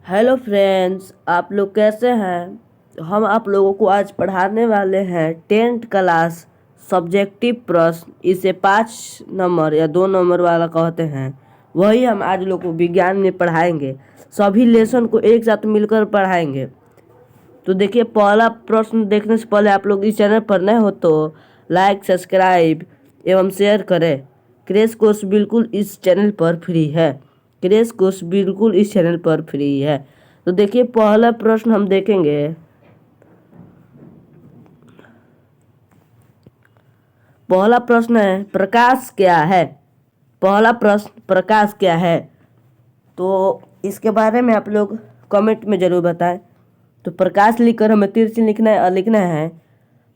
Hello friends, आप लोग कैसे हैं। हम आप लोगों को आज पढ़ाने वाले हैं 10th क्लास सब्जेक्टिव प्रश्न। इसे 5 नंबर या 2 नंबर वाला कहते हैं। वही हम आज लोग को विज्ञान में पढ़ाएंगे। सभी लेसन को एक साथ मिलकर पढ़ाएंगे। तो देखिए, पहला प्रश्न देखने से पहले आप लोग इस चैनल पर नए हो तो लाइक, सब्सक्राइब एवं शेयर करें। क्रैश कोर्स बिल्कुल इस चैनल पर फ्री है। क्रैश कोर्स बिल्कुल इस चैनल पर फ्री है। तो देखिए, पहला प्रश्न हम देखेंगे। पहला प्रश्न है, प्रकाश क्या है। पहला प्रश्न, प्रकाश क्या है। तो इसके बारे में आप लोग कमेंट में ज़रूर बताएं। तो प्रकाश लिखकर हमें तीर चिन्ह लिखना है और लिखना है,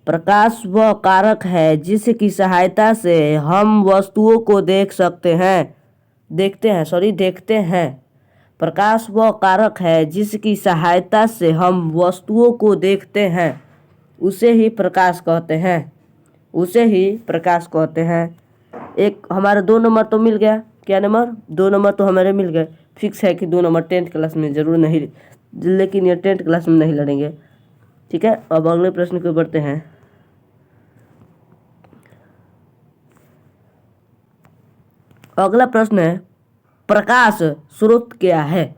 प्रकाश वह कारक है जिसकी सहायता से हम वस्तुओं को देखते हैं। प्रकाश वह कारक है जिसकी सहायता से हम वस्तुओं को देखते हैं, उसे ही प्रकाश कहते हैं। एक हमारा 2 नंबर तो मिल गया। क्या नंबर? 2 नंबर तो हमारे मिल गए। फिक्स है कि 2 नंबर 10th क्लास में ज़रूर नहीं, लेकिन ये 10th क्लास में नहीं लड़ेंगे। ठीक है, अब अगले प्रश्न को बढ़ते हैं। अगला प्रश्न है, प्रकाश स्रोत क्या है।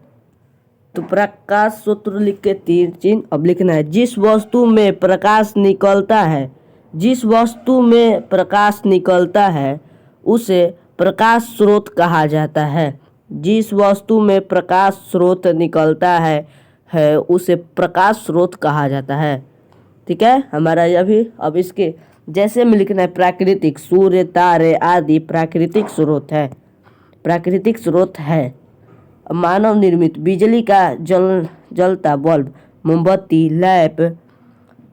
तो प्रकाश स्रोत लिख के तीर चिन्ह अब लिखना है, जिस वस्तु में प्रकाश निकलता है उसे प्रकाश स्रोत कहा जाता है। जिस वस्तु में प्रकाश स्रोत निकलता है उसे प्रकाश स्रोत कहा जाता है। ठीक है, हमारा यह भी। अब इसके जैसे में लिखना है, प्राकृतिक, सूर्य, तारे आदि प्राकृतिक स्रोत है। मानव निर्मित, बिजली का जलता बल्ब, मोमबत्ती, लैंप,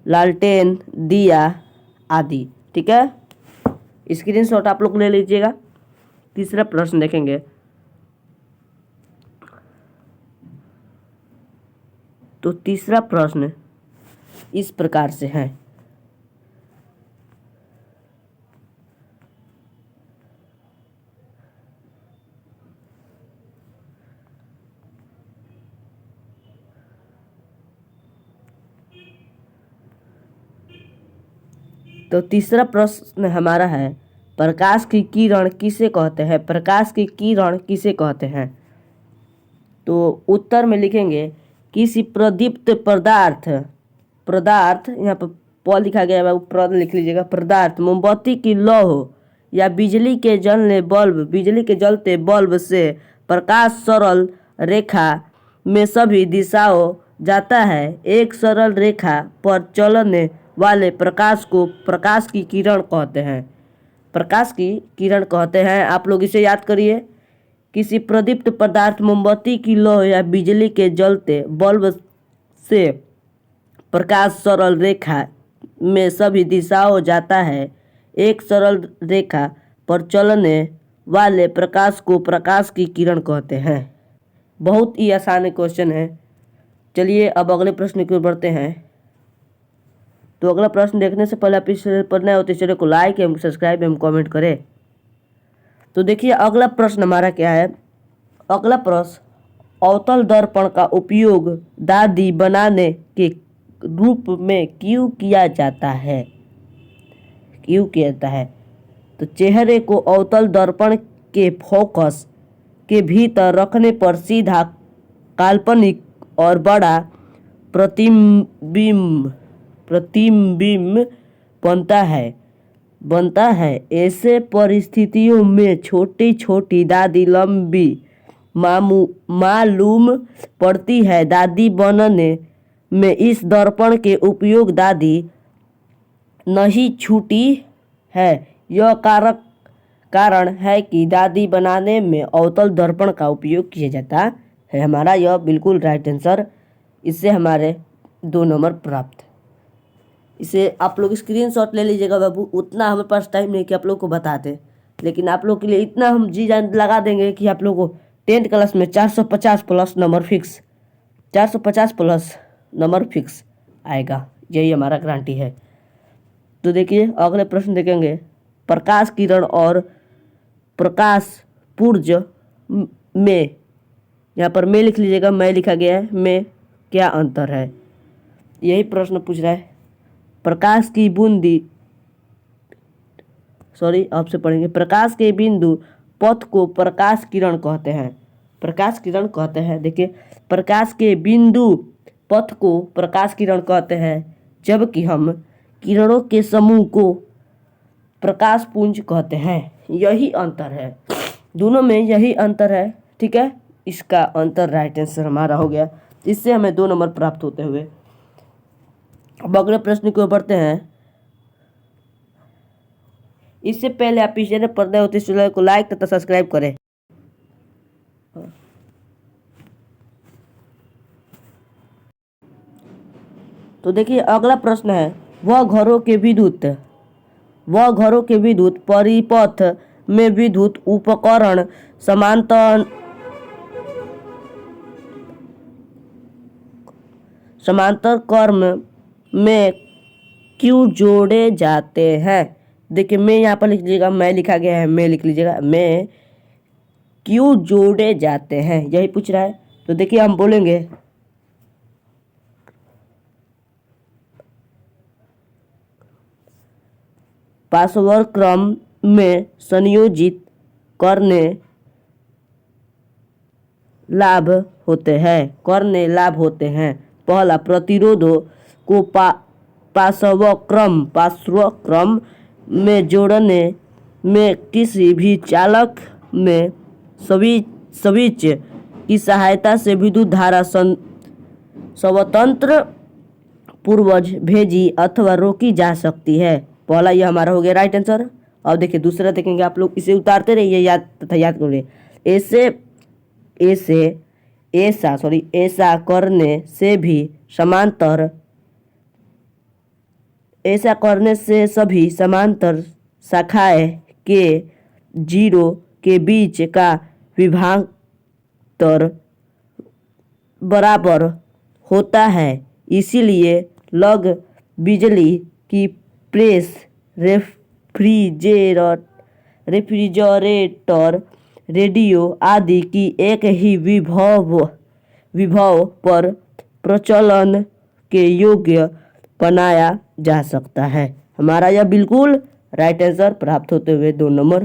लालटेन, दिया आदि। ठीक है, स्क्रीनशॉट आप लोग ले लीजिएगा। तीसरा प्रश्न देखेंगे। तो तीसरा प्रश्न इस प्रकार से है, तो तीसरा प्रश्न हमारा है, प्रकाश की किरण किसे कहते हैं। तो उत्तर में लिखेंगे, किसी प्रदीप्त पदार्थ यहाँ पर प लिखा गया है, प्रद लिख लीजिएगा। पदार्थ, मोमबत्ती की लौ या बिजली के जलते बल्ब से प्रकाश सरल रेखा में सभी दिशाओं जाता है। एक सरल रेखा पर चलने वाले प्रकाश को प्रकाश की किरण कहते हैं। आप लोग इसे याद करिए। किसी प्रदीप्त पदार्थ, मोमबत्ती की लौ या बिजली के जलते बल्ब से प्रकाश सरल रेखा में सभी दिशाओं जाता है। एक सरल रेखा पर चलने वाले प्रकाश को प्रकाश की किरण कहते हैं। बहुत ही आसान क्वेश्चन है। चलिए अब अगले प्रश्न की ओर बढ़ते हैं। तो अगला प्रश्न देखने से पहले आप इस चैनल पर नए हो तो चैनल को लाइक एवं सब्सक्राइब एवं कमेंट करें। तो देखिए, अगला प्रश्न हमारा क्या है। अगला प्रश्न, अवतल दर्पण का उपयोग दादी बनाने के रूप में क्यों किया जाता है। तो चेहरे को अवतल दर्पण के फोकस के भीतर रखने पर सीधा, काल्पनिक और बड़ा प्रतिबिंब बनता है। ऐसे परिस्थितियों में छोटी छोटी दादी लंबी मालूम पड़ती है। दादी बनने में इस दर्पण के उपयोग दादी नहीं छूटी है। यह कारण है कि दादी बनाने में अवतल दर्पण का उपयोग किया जाता है। हमारा यह बिल्कुल राइट आंसर। इससे हमारे 2 नंबर प्राप्त। इसे आप लोग स्क्रीनशॉट ले लीजिएगा बाबू। उतना हमारे पास टाइम नहीं कि आप लोग को बताते, लेकिन आप लोग के लिए इतना हम जी जान लगा देंगे कि आप लोग को 10th क्लास में 450 प्लस नंबर फिक्स आएगा। यही हमारा गारंटी है। तो देखिए, अगले प्रश्न देखेंगे। प्रकाश किरण और प्रकाश पुंज में यहाँ पर मैं लिख लीजिएगा, मैं लिखा गया है, में क्या अंतर है, यही प्रश्न पूछ रहा है। प्रकाश की बूंदी आपसे पढ़ेंगे। प्रकाश के बिंदु पथ को प्रकाश किरण कहते हैं। प्रकाश किरण कहते हैं। देखिए, प्रकाश के बिंदु पथ को प्रकाश किरण कहते हैं, जबकि हम किरणों के समूह को प्रकाश पुंज कहते हैं। यही अंतर है, दोनों में यही अंतर है। ठीक है, इसका अंतर राइट आंसर हमारा हो गया। इससे हमें 2 नंबर प्राप्त होते हुए। अब अगले प्रश्न की ओर बढ़ते हैं। इससे पहले आप इस चैनल पर नए होते चैनल को लाइक तथा सब्सक्राइब करें। तो देखिए, अगला प्रश्न है, वह घरों के विद्युत परिपथ में विद्युत उपकरण समांतर क्रम में क्यों जोड़े जाते हैं। देखिए, मैं यहाँ पर लिख लीजिएगा, मैं लिखा गया है, मैं लिख लीजिएगा, मैं क्यों जोड़े जाते हैं, यही पूछ रहा है। तो देखिए, हम बोलेंगे पार्श्व क्रम में संयोजित करने लाभ होते हैं। पहला, प्रतिरोधों को पार्श्व क्रम में जोड़ने में किसी भी चालक में स्विच की सहायता से विद्युत धारा स्वतंत्र पूर्वज भेजी अथवा रोकी जा सकती है। पहला ये हमारा हो गया राइट आंसर। अब देखिए, दूसरा देखेंगे, आप लोग इसे उतारते रहिए, याद करिए। ऐसा करने से सभी समांतर शाखाएं के जीरो के बीच का विभवांतर बराबर होता है। इसीलिए लग बिजली की प्रेस, रेफ्रिजरेटर, रेडियो आदि की एक ही विभव पर प्रचलन के योग्य बनाया जा सकता है। हमारा यह बिल्कुल राइट आंसर प्राप्त होते हुए 2 नंबर।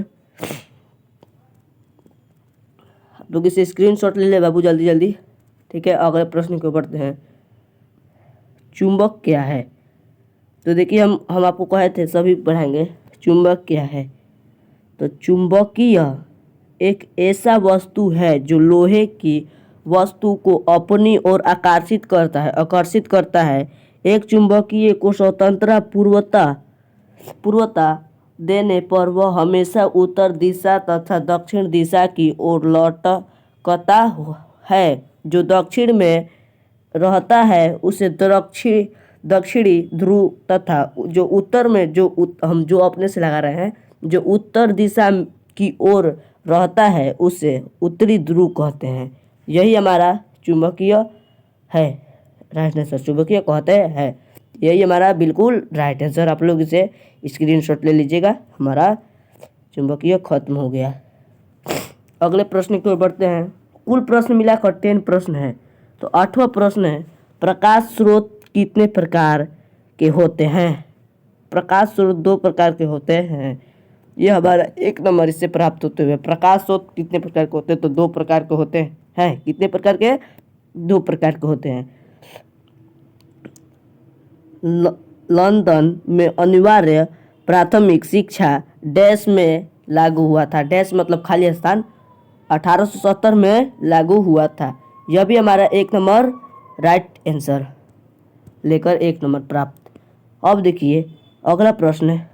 आप लोग इसे स्क्रीनशॉट ले ले बाबू, जल्दी जल्दी। ठीक है, अगले प्रश्न को बढ़ते हैं। चुंबक क्या है। तो देखिए, हम आपको कहे थे, सभी पढ़ाएंगे चुंबक क्या है। तो चुंबकीय एक ऐसा वस्तु है जो लोहे की वस्तु को अपनी ओर आकर्षित करता है। एक चुंबकीय को स्वतंत्र पूर्वता देने पर वह हमेशा उत्तर दिशा तथा दक्षिण दिशा की ओर लौटता है। जो दक्षिण में रहता है उसे दक्षिणी ध्रुव तथा जो उत्तर में हम जो अपने से लगा रहे हैं, जो उत्तर दिशा की ओर रहता है उसे उत्तरी ध्रुव कहते हैं। यही हमारा चुंबकीय है, राइट आंसर चुंबकीय कहते हैं। यही हमारा बिल्कुल राइट आंसर। आप लोग इसे स्क्रीनशॉट ले लीजिएगा। हमारा चुंबकीय खत्म हो गया। अगले प्रश्न की ओर बढ़ते हैं। कुल प्रश्न मिलाकर 10 प्रश्न है। तो 8वां प्रश्न है, प्रकाश स्रोत कितने प्रकार के होते हैं। प्रकाश स्रोत 2 प्रकार के होते हैं। यह हमारा 1 नंबर इससे प्राप्त होते हुए। प्रकाश स्रोत कितने प्रकार के होते हैं, तो 2 प्रकार के होते हैं। कितने प्रकार के, 2 प्रकार के होते हैं। लंदन में अनिवार्य प्राथमिक शिक्षा डैश में लागू हुआ था। डैश मतलब खाली स्थान, 1870 में लागू हुआ था। यह भी हमारा 1 नंबर राइट आंसर लेकर 1 नंबर प्राप्त। अब देखिए, अगला प्रश्न है,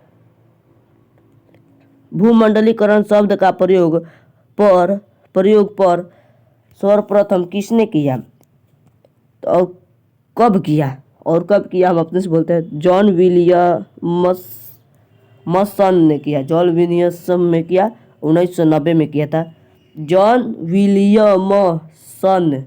भूमंडलीकरण शब्द का प्रयोग पर सर्वप्रथम किसने किया और कब किया हम अपने से बोलते हैं। जॉन विलियमसन ने किया। जॉन विलियमसन में किया, 1990 में किया था। जॉन विलियमसन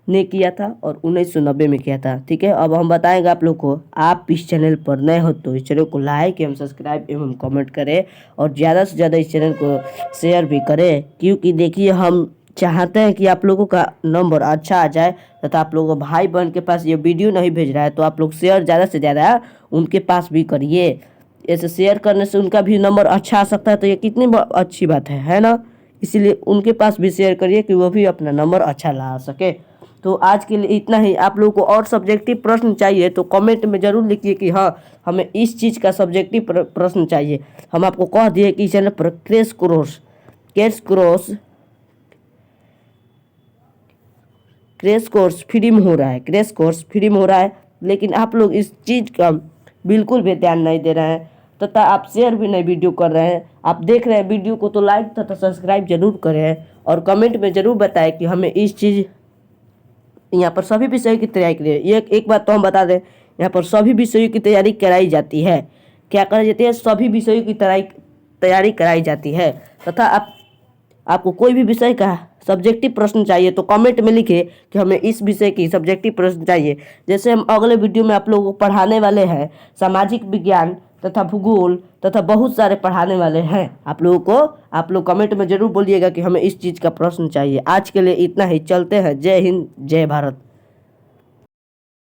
ने किया था और 1990 में किया था। ठीक है, अब हम बताएंगे आप लोग को। आप इस चैनल पर नए हो तो इस चैनल को लाइक एवं सब्सक्राइब कमेंट करें और ज़्यादा से ज़्यादा इस चैनल को शेयर भी करें, क्योंकि देखिए, हम चाहते हैं कि आप लोगों का नंबर अच्छा आ जाए तथा आप लोगों भाई बहन के पास ये वीडियो नहीं भेज रहा है तो आप लोग शेयर ज़्यादा से ज़्यादा उनके पास भी करिए। ऐसे शेयर करने से उनका भी नंबर अच्छा आ सकता है, तो ये कितनी अच्छी बात है ना। इसीलिए उनके पास भी शेयर करिए कि वो भी अपना नंबर अच्छा ला सके। तो आज के लिए इतना ही। आप लोगों को और सब्जेक्टिव प्रश्न चाहिए तो कमेंट में ज़रूर लिखिए कि हाँ हमें इस चीज़ का सब्जेक्टिव प्रश्न चाहिए। हम आपको कह दिए कि चैनल पर क्रैश कोर्स फ्री में हो रहा है, क्रैश कोर्स फ्री में हो रहा है, लेकिन आप लोग इस चीज़ का बिल्कुल भी ध्यान नहीं दे रहे हैं तथा आप शेयर भी नहीं वीडियो कर रहे हैं। आप देख रहे हैं वीडियो को तो लाइक तथा सब्सक्राइब जरूर करें और कमेंट में ज़रूर बताएं कि हमें इस चीज़ यहाँ पर सभी विषयों की तैयारी करिए। ये एक बात तो हम बता दें, यहाँ पर सभी विषयों की तैयारी कराई जाती है। क्या कराई जाती है? सभी विषयों की तैयारी कराई जाती है। तथा आपको कोई भी विषय का सब्जेक्टिव प्रश्न चाहिए तो कमेंट में लिखिए कि हमें इस विषय की सब्जेक्टिव प्रश्न चाहिए। जैसे हम अगले वीडियो में आप लोगों को पढ़ाने वाले हैं सामाजिक विज्ञान तथा भूगोल तथा बहुत सारे पढ़ाने वाले हैं आप लोगों को। आप लोग कमेंट में ज़रूर बोलिएगा कि हमें इस चीज़ का प्रश्न चाहिए। आज के लिए इतना ही, चलते हैं। जय हिंद, जय भारत।